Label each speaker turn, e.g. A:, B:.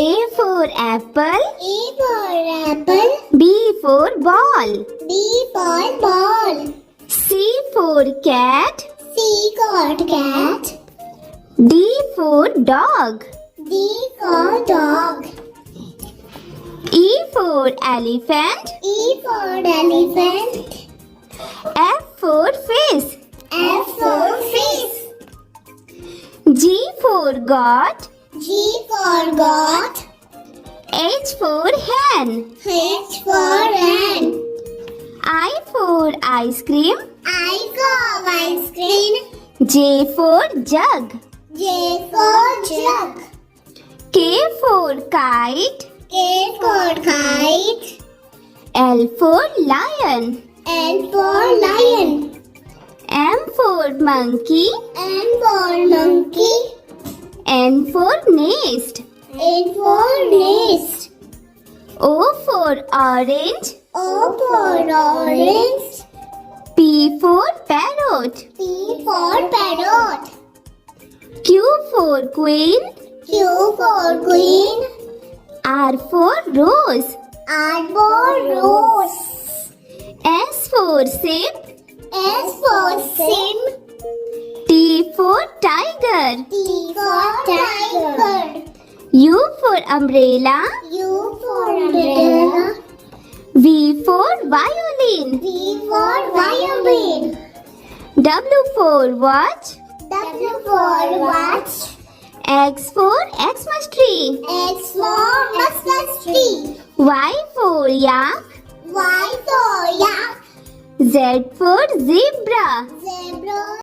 A: A for apple.
B: A for apple.
A: B for ball.
B: B for ball.
A: C for cat.
B: C for cat.
A: D for dog.
B: D for dog.
A: E for elephant.
B: E for elephant.
A: F for fish.
B: F for fish.
A: G for goat.
B: G for goat.
A: H for hen.
B: H for hen.
A: I for ice cream.
B: I for ice cream.
A: J for jug.
B: J for jug.
A: K for kite.
B: K for kite.
A: L for lion.
B: L for lion.
A: M for monkey.
B: M for monkey.
A: N for nest.
B: N for nest.
A: O for orange.
B: O for orange.
A: P for parrot.
B: P for parrot.
A: Q for queen.
B: Q for queen.
A: R for rose.
B: R for rose.
A: S for sheep.
B: S for sim.
A: T for tiger.
B: T for tiger.
A: U for umbrella.
B: U for umbrella.
A: V for violin.
B: V for violin.
A: W for watch.
B: W for watch.
A: X for Xmas tree.
B: X for Xmas tree.
A: Y for yak.
B: Y for yak.
A: Z for zebra.
B: Zebra.